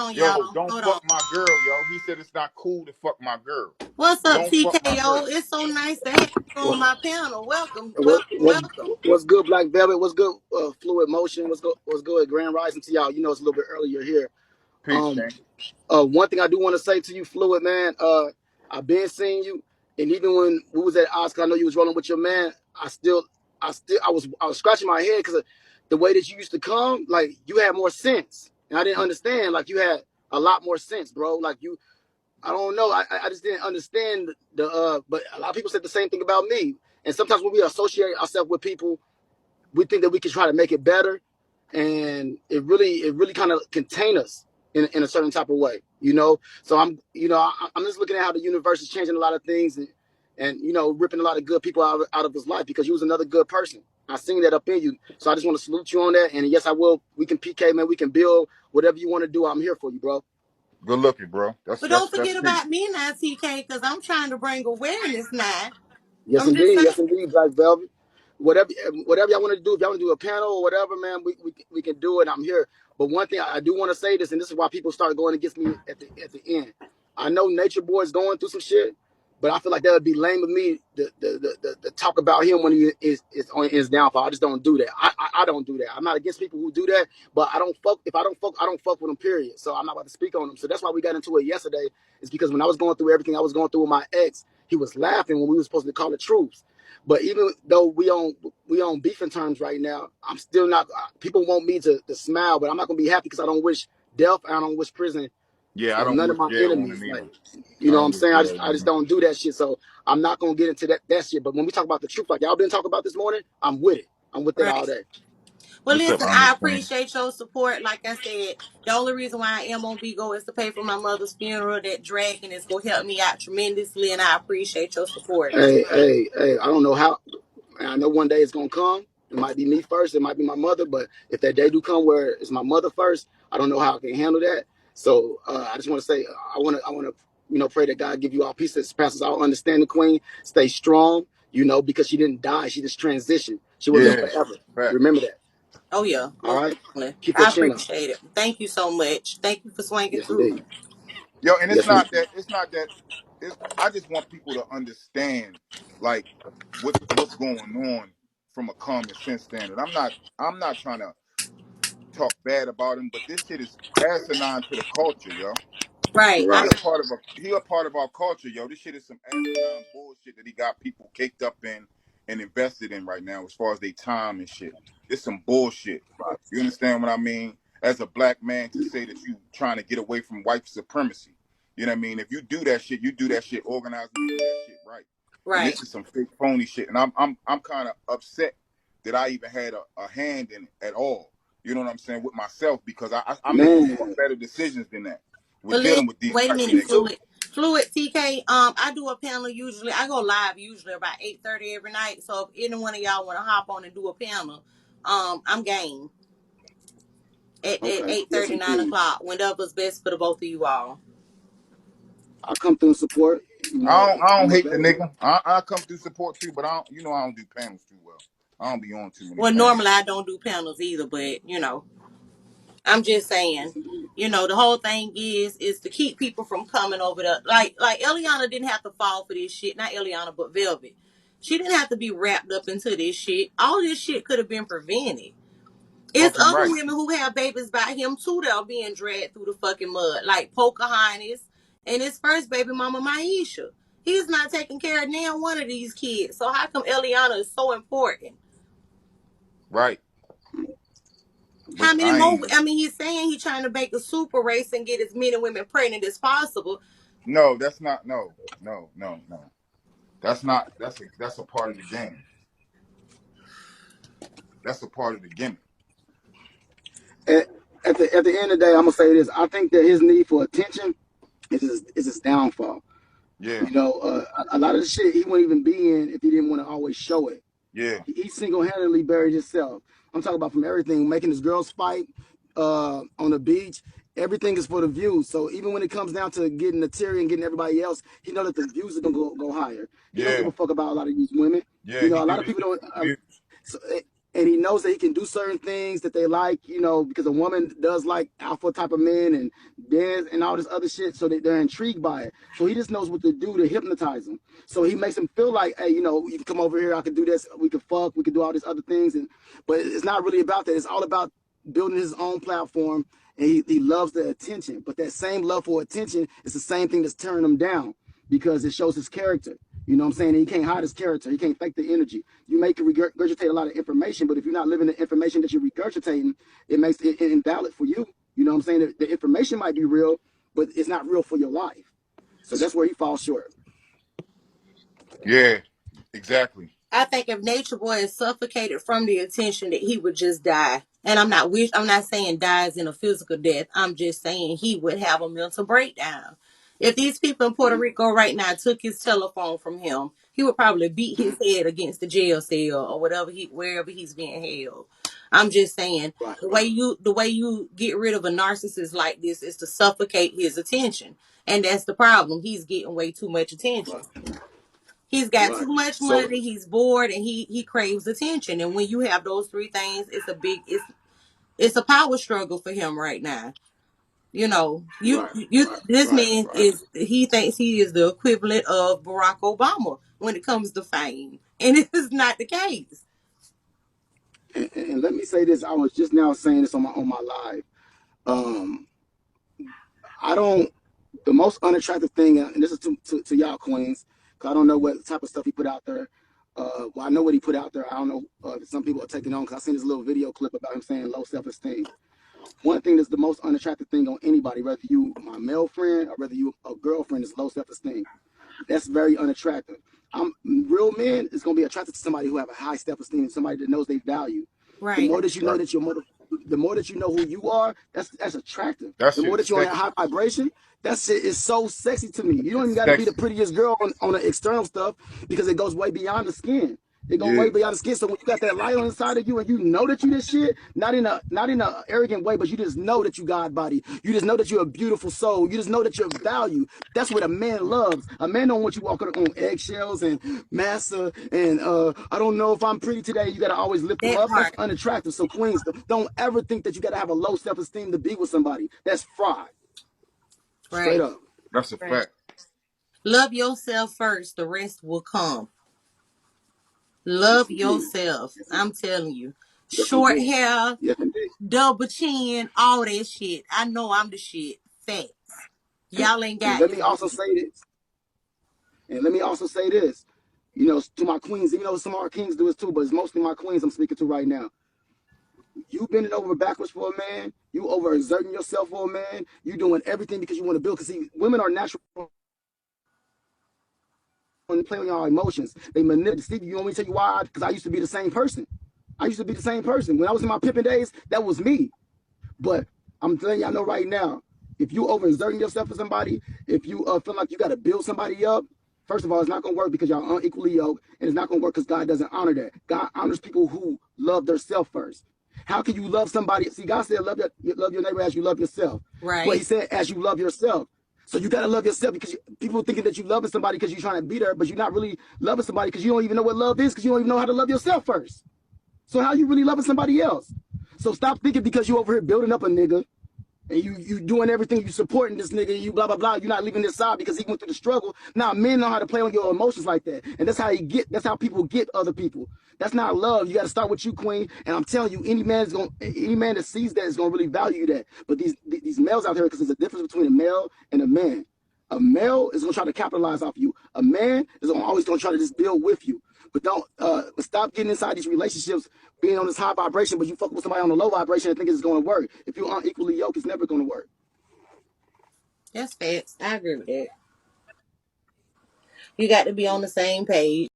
on, Yo, y'all. don't Hold on. fuck my girl, yo. He said it's not cool to fuck my girl. What's up, Don't fuck my girl. TKO? It's so nice to have you on What, my panel. Welcome, what, welcome, what's, welcome. what's good, Black Velvet? What's good, Fluid Motion? What's good, Grand Rising to y'all? You know it's a little bit earlier here. Peace, Um, King. one thing I do want to say to you, Fluid man. I've been seeing you, and even when we was at Oscar, I know you was rolling with your man. I was scratching my head because the way that you used to come, like you had more sense, and I didn't understand. Like you had a lot more sense, bro. Like you, I don't know. I just didn't understand but a lot of people said the same thing about me. And sometimes when we associate ourselves with people, we think that we can try to make it better, and it really kind of contain us in a certain type of way, you know. So I'm just looking at how the universe is changing a lot of things, and ripping a lot of good people out of his life because you was another good person. I seen that up in you, so I just want to salute you on that. And yes, I will. We can PK, man. We can build whatever you want to do. I'm here for you, bro. Good looking, bro. That's But that's don't that's forget peace. about me now, TK, because I'm trying to bring awareness now. Yes, I'm just indeed. saying. Yes, indeed, Black Velvet. Whatever y'all want to do, if y'all want to do a panel or whatever, man, we can do it. I'm here. But one thing I do want to say this, and this is why people start going against me at the end. I know Nature Boy is going through some shit, but I feel like that would be lame of me to talk about him when he is on his downfall. I just don't do that. I don't do that. I'm not against people who do that, but I don't fuck. If I don't fuck, I don't fuck with them. Period. So I'm not about to speak on them. So that's why we got into it yesterday. Is because when I was going through everything I was going through with my ex, he was laughing when we were supposed to call the troops. But even though we on beefing terms right now, I'm still not. People want me to smile, but I'm not gonna be happy because I don't wish death and I don't wish prison Yeah, I for don't none of wish my jail on enemies. him Like, either. you I know what I'm don't wish saying? I jail just I on just him. don't do that shit. So I'm not gonna get into that shit. But when we talk about the truth, like y'all been talking about this morning, I'm with it. I'm with that all Right. day. Well, What's up, listen, I Ernestine? appreciate your support. Like I said, the only reason why I am on Bigo is to pay for my mother's funeral. That dragon is going to help me out tremendously, and I appreciate your support. Hey, I don't know how. I know one day it's gonna come. It might be me first. It might be my mother. But if that day do come where it's my mother first, I don't know how I can handle that. So I just want to say, I want to, pray that God give you all peace that surpasses all understanding, Queen. Stay strong, because she didn't die. She just transitioned. She will live Yeah, forever. fact. Remember that. Oh, yeah, All most right. definitely. Keep that I chin up. appreciate it. Thank you so much. Thank you for swinging Yes, through. indeed. Yo, and it's Yes, not indeed. that. It's not that. It's. I just want people to understand, like, what's going on from a common sense standard. I'm not trying to talk bad about him, but this shit is asinine to the culture, yo. Right. Right. He a part of our culture, yo. This shit is some asinine bullshit that he got people caked up in and invested in right now, as far as their time and shit. It's some bullshit. You understand what I mean? As a black man, to say that you trying to get away from white supremacy. You know what I mean? If you do that shit, you do that shit organized and you do that shit right. And Right. this is some fake phony shit. And I'm kind of upset that I even had a hand in it at all. You know what I'm saying? With myself, because I'm making far Man, better decisions than that with Well, listen, dealing with these wait a type of minute, me niggas. too. Fluid TK. I do a panel usually. I go live usually about 8:30 every night. So if any one of y'all want to hop on and do a panel, I'm game at Okay. eight Yes, thirty, nine indeed. o'clock. Whenever's best for the both of you all. I'll come through and support. I don't I'm hate the available. nigga. I come through support too, but I don't do panels too well. I don't be on too many Well, panels. normally I don't do panels either, but I'm just saying. Yes, indeed. The whole thing is to keep people from coming over there. Like Eliana didn't have to fall for this shit. Not Eliana, but Velvet. She didn't have to be wrapped up into this shit. All this shit could have been prevented. It's Fucking other right. women who have babies by him too that are being dragged through the fucking mud, like Pocahontas and his first baby mama Maisha. He's not taking care of now one of these kids. So how come Eliana is so important? Right. But How many I more? ain't. I mean, he's saying he's trying to make a super race and get as many women pregnant as possible. No, that's not. No, no, no, no. That's not. That's a part of the game. That's a part of the gimmick. At, at the end of the day, I'm gonna say this. I think that his need for attention is his downfall. Yeah. A lot of the shit he wouldn't even be in if he didn't want to always show it. Yeah. He single-handedly buried himself. I'm talking about from everything, making his girls fight on the beach. Everything is for the views. So even when it comes down to getting the Terry and getting everybody else, he know that the views are gonna go higher. He don't give Yeah. a fuck about a lot of these women. Yeah. He A do lot of this people shit don't. for the views. So, and he knows that he can do certain things that they like, you know, because a woman does like alpha type of men and dance and all this other shit, so they're intrigued by it. So he just knows what to do to hypnotize them. So he makes them feel like, hey, you know, you can come over here, I can do this, we can fuck, we can do all these other things, and but it's not really about that. It's all about building his own platform, and he loves the attention. But that same love for attention is the same thing that's tearing him down because it shows his character. You know what I'm saying? And he can't hide his character. He can't fake the energy. You may regurgitate a lot of information, but if you're not living the information that you're regurgitating, it makes it invalid for you. You know what I'm saying? The information might be real, but it's not real for your life. So that's where he falls short. Yeah, exactly. I think if Nature Boy is suffocated from the attention, that he would just die. And I'm not saying dies in a physical death. I'm just saying he would have a mental breakdown. If these people in Puerto Rico right now took his telephone from him, he would probably beat his head against the jail cell or wherever he's being held. I'm just saying Right, the way you get rid of a narcissist like this is to suffocate his attention. And that's the problem. He's getting way too much attention. right, He's got right. too much So, money. He's bored, and he craves attention. And when you have those three things, it's a power struggle for him right now. You know, right, right, this right, man right. is he thinks he is the equivalent of Barack Obama when it comes to fame, and it is not the case. And let me say this. I was just now saying this on my live. Um, I don't. The most unattractive thing, and this is to y'all queens, because I don't know what type of stuff he put out there. Well, I know what he put out there. I don't know if some people are taking on, because I seen this little video clip about him saying low self-esteem. One thing that's the most unattractive thing on anybody, whether you my male friend or whether you a girlfriend, is low self-esteem. That's very unattractive. Real men is gonna be attracted to somebody who have a high self-esteem, somebody that knows their value. The Right. more that you know Right. that your mother, the more that you know who you are, that's attractive. That The shit more is that you're on that sexy. high vibration, that shit is so sexy to me. You don't even It's got to be the sexy. prettiest girl on the external stuff, because it goes way beyond the skin. It goes Yeah. way beyond the skin. So when you got that light on the side of you and you know that you this shit, not in a arrogant way, but you just know that you God body. You just know that you're a beautiful soul. You just know that you're valued. That's what a man loves. A man don't want you walking on eggshells and massa and I don't know if I'm pretty today. You gotta always lift them That up. That's part. unattractive. So queens, don't ever think that you gotta have a low self-esteem to be with somebody. That's fraud. Straight Right. up. That's a Right. fact. Love yourself first. The rest will come. Yes Love indeed. yourself. Yes, I'm telling you. yes Short indeed. hair, Yes indeed. double chin, all that shit. I know I'm the shit. Facts. And, Y'all ain't and got let me this also bitch. say this. And let me also say this. You know, to my queens, even though some of our kings do this too, but it's mostly my queens I'm speaking to right now. You bending over backwards for a man. You overexerting yourself for a man. You doing everything because you want to build. Because see, women are natural when they play on your emotions. They manipulate. Steve, you want me to tell you why? Because I used to be the same person. I used to be the same person. When I was in my pimping days, that was me. But I'm telling you, I know right now, if you overexerting yourself for somebody, if you feel like you got to build somebody up, first of all, it's not going to work because y'all unequally yoked, and it's not going to work because God doesn't honor that. God honors people who love themselves first. How can you love somebody? See, God said, love your neighbor as you love yourself. But He Right. said, as you love yourself. So you got to love yourself, because people thinking that you loving somebody because you're trying to beat her, but you're not really loving somebody because you don't even know what love is, because you don't even know how to love yourself first. So how you really loving somebody else? So stop thinking because you over here building up a nigga and you doing everything, you supporting this nigga, you blah blah blah, you're not leaving this side because he went through the struggle. Now men know how to play on your emotions like that, and that's how people get other people. That's not love. You got to start with you, queen. And I'm telling you, any man that sees that is gonna really value that. But these males out here, because there's a difference between a male and a man. A male is gonna try to capitalize off you. A man is always gonna try to just build with you. But don't stop getting inside these relationships, being on this high vibration, but you fuck with somebody on the low vibration and think it's going to work. If you're unequally yoked, it's never going to work. That's facts. I agree with that. You got to be on the same page.